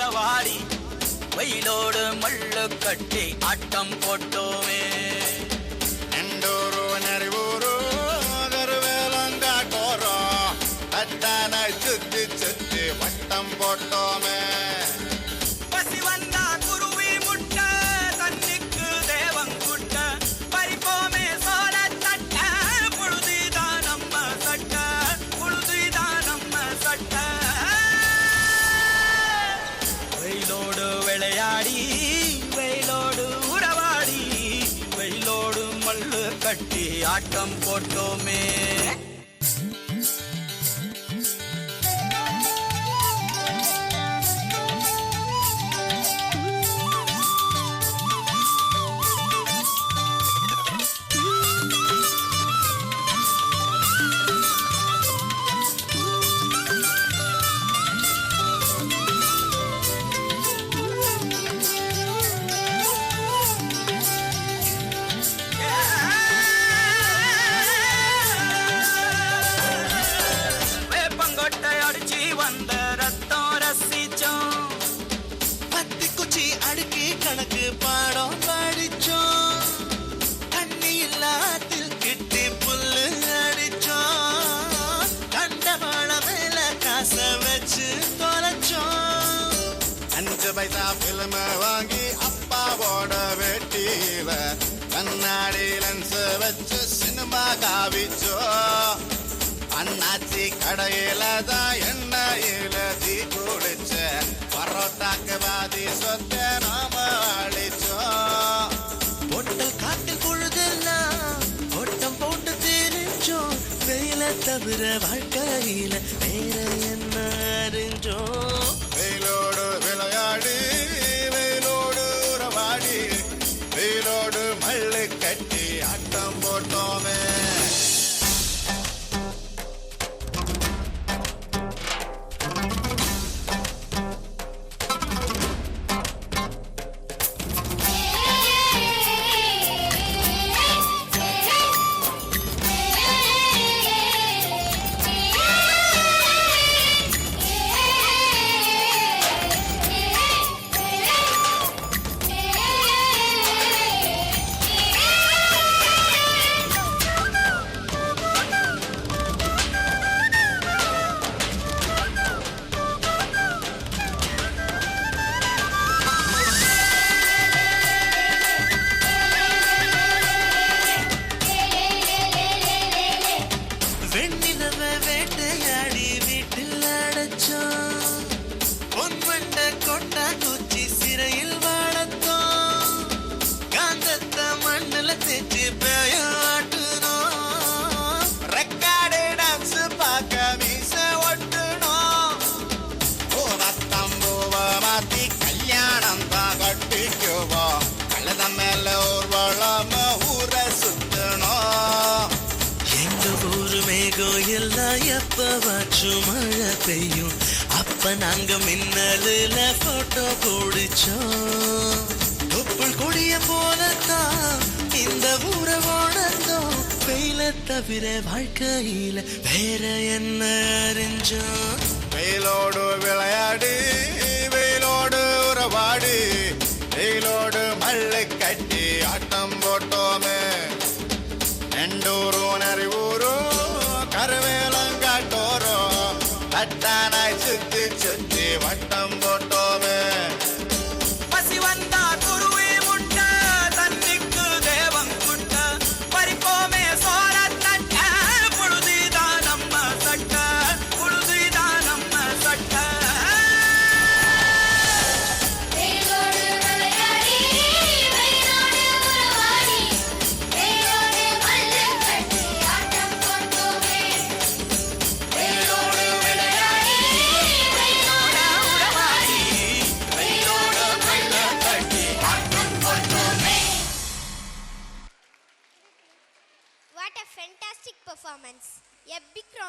உறவாடி வெயிலோடு மல்லு கட்டி ஆட்டம் போட்டோமே. எண்டூரு நெறிவூரு கருவேலங்காட்டோரோ தட்டான சுத்தி சுத்தி வட்டம் போட்டோமே. பசி வந்தா குருவி முட்ட தண்ணிக்கு தேவங்குட்ட பறிப்போமே சோழ தட்ட புழுதிதான் நம்ம சட்ட புழுதிதான் நம்ம சட்ட. வெயிலோடு விளையாடி வெயிலோடு உறவாடி வெயிலோடு மல்லு கட்டி ஆட்டம் போட்டோமே. கணக்கு பாடம் படிச்சோம், தண்ணி இல்லாத்தில் கிட்டி புல்லு அடிச்சோம், கண்டவாள மேல காச வச்சு தொலைச்சோம். 5 பைசா பிலிம வாங்கி அப்பாவோட வெட்டியில கண்ணாடி லென்ஸ் வச்சு சினிமா காவிச்சோம். அண்ணாச்சி கடையில தான் எண்ணெயில தீ குடிச்ச பரோட்டாக்கு பாதி சொத்த நாம அழிச்சோம். பொட்டல் காட்டில் பொழுதெல்லாம் ஓட்டம் போட்டு தெரிஞ்சோம், வெயில தவிர வாழ்க்கையில வேற என்ன அறிஞ்சோம். வெயிலோடு விளையாடி வெயிலோடு உறவாடி வெயிலோடு மல்லு கட்டி ஆட்டம் போட்டோமே. வேட்டையாடி வீட்டில் அடைச்சோம், பொன்வண்ட கொட்டா குச்சி சிறையில் வாழத்தோம், காந்தத்த மண்ணில் தேய்ச்சி பேயாட்டுனோம், ரெக்கார்டு டான்ஸ் பார்க்க மீச ஒட்டுனோம். பூவத்தம்பூவ மாத்தி கல்யாணம் தான் கட்டிக்குவோம், கழுத மேல ஊர்வலம் ஊரை சுத்தணும். எங்க ஊரு மேகம் எல்லாம் எப்பவாச்சும் மழை பெய்யும், அப்ப நாங்க மின்னலுல போட்டோ பிடிச்சோம். தொப்புள் கொடிய போலத்தான் இந்த ஊரை உணர்ந்தோம், வெயில தவிர வாழ்க்கையில வேற என்ன அறிஞ்சோம். வெயிலோடு விளையாடி வெயிலோடு உறவாடி வெயிலோடு மல்லு கட்டி ஆட்டம் போட்டோமே. எண்டூரு நெறிவூரு கருவேலங்காட்டோரோ தட்டானாய் சுத்தி சுத்தி வட்டம் போட்டோமே. பசி வந்தா குருவி முட்ட தண்ணிக்கு தேவங்குட்ட பறிப்போமே சோழ தட்ட புழுதிதான் நம்ம சட்ட புழுதிதான் நம்ம சட்ட. வெயிலோடு விளையாடி வெயிலோடு உறவாடி வெயிலோடு மல்லு கட்டி ஆட்டம் போட்டோமே. வெயிலோடு விளையாடி வெயிலோடு உறவாடி வெயிலோடு மல்லு கட்டி ஆட்டம் போட்டோமே. What a fantastic performance! A big round